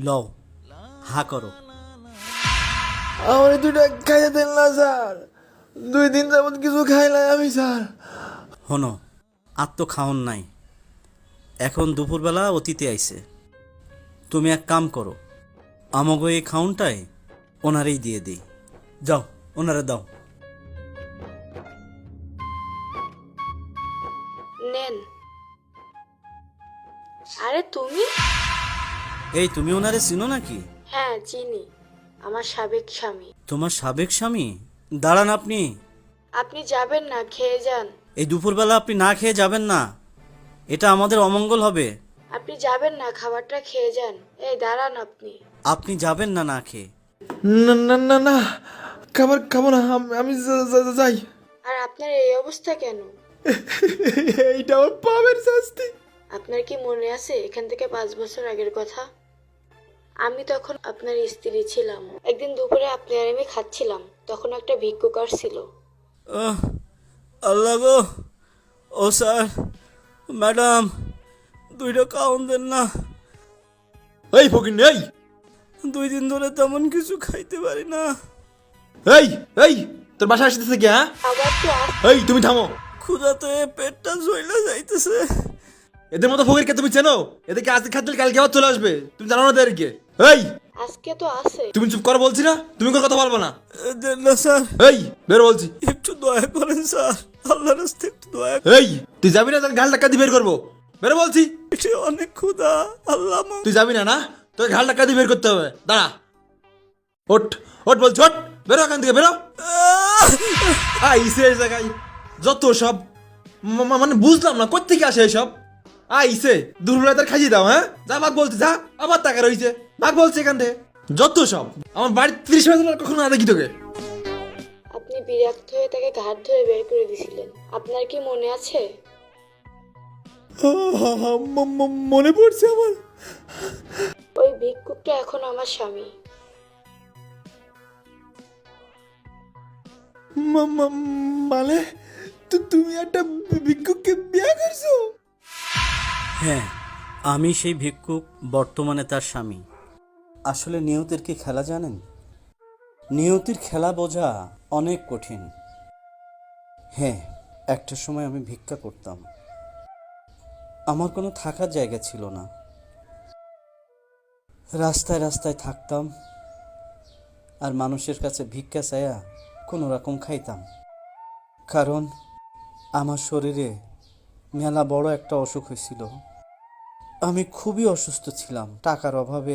লও, হা করো। আমার দুইটা খাইয়ে দেন না স্যার, 2 দিন যাবত কিছু খাইলাই আমি স্যার। হনো, আর তো খাওন নাই, এখন দুপুরবেলা অতীতে আইছে। তুমি এক কাম করো, আমাগো এই খাউনটাই ওনারেই দিয়ে দিই। যাও, ওনারে দাও। নেন। আরে তুমি? এই তুমি ওনারে চিনো নাকি? হ্যাঁ চিনি, আমার সাবেক স্বামী। তোমার সাবেক স্বামী? দাঁড়ান আপনি। আপনি যাবেন না, খেয়ে যান। এই দুপুরবেলা আপনি না খেয়ে যাবেন না, এটা আমাদের অমঙ্গল হবে। আপনি যাবেন না, খাবারটা খেয়ে যান। এই দাঁড়ান আপনি। আপনি যাবেন না না খেয়ে। না না না না, খাবার খাবো না, আমি যাই। আর আপনার এই অবস্থা কেন? এইটা আমার পাপের শাস্তি। আপনার কি মনে আছে এখান থেকে 5 বছর আগের কথা? আমি তখন আপনার স্ত্রী ছিলাম। একদিন দুপুরে আপনি আর আমি খাচ্ছিলাম, তখন একটা ভিক্ষুক আসছিল। আহ, আল্লাহ গো, ও স্যার, ম্যাডাম, দুইটা খাওন দেন না। এই ফকির, এই 2 দিন ধরে তেমন কিছু খাইতে পারি না। এই এই তোর বাসা আসতেছে কি? হ্যাঁ, আবার তো এই তুমি থামো। ক্ষুধাতে পেটটা জ্বইলা যাইতেছে। এদের মতো ফকিরকে তুমি চেনো? এদেরকে আজকে খাদ্য কালকে আবার চলে আসবে, তুমি জানো না এদেরকে? এই আজকে তো আছে। তুমি চুপ করো বলছি না, তুমি কোনো কথা বলবো না। দেন না স্যার, এই বের বলছি। একটু দয়া করেন স্যার, আল্লাহর রাস্তায় একটু দয়া এই তুই যাবি না, তাহলে ঘাল টাকা দিয়ে বের করবো। বের বলছি। পেটে অনেক ক্ষুধা, আল্লাহ তুই যাবি না না, তোকে ঘাল টাকা দিয়ে বের করতে হবে। দাঁড়া, ওঠ ওঠ বলছি, ওঠ, বেরো এখান থেকে, বেরো। আইসে এই জায়গায় যত সব মানে বুঝলাম না কোত্থেকে আসে এসব। আইসে দুপুরবেলা তার খাইয়ে দাও। হ্যাঁ, যা ভাগ বলছি, যা, আবার টাকা রয়েছে, ভাগ বলছি এখান থেকে। যত সব আমার বাড়ির 30 মিনিট কখনো না দেখি তোকে। আপনি বিরক্ত হয়ে তাকে ঘাট ধরে বের করে দিয়েছিলেন, আপনার কি মনে আছে? মনে পড়ছে আমার। ওই ভিক্ষুকটা এখন আমার স্বামী। মানে তুমি একটা ভিক্ষুককে বিয়ে করছো? হ্যাঁ, আমি সেই ভিক্ষুক, বর্তমানে তার স্বামী। আসলে নিয়তির কি খেলা জানেন? নিয়তির খেলা বোঝা অনেক কঠিন। হ্যাঁ, একটা সময় আমি ভিক্ষা করতাম, আমার কোনো থাকার জায়গা ছিল না, রাস্তায় রাস্তায় থাকতাম আর মানুষের কাছে ভিক্ষা চাইয়া কোনো রকম খাইতাম। কারণ আমার শরীরে মেলা বড় একটা অসুখ হয়েছিল, আমি খুবই অসুস্থ ছিলাম। টাকার অভাবে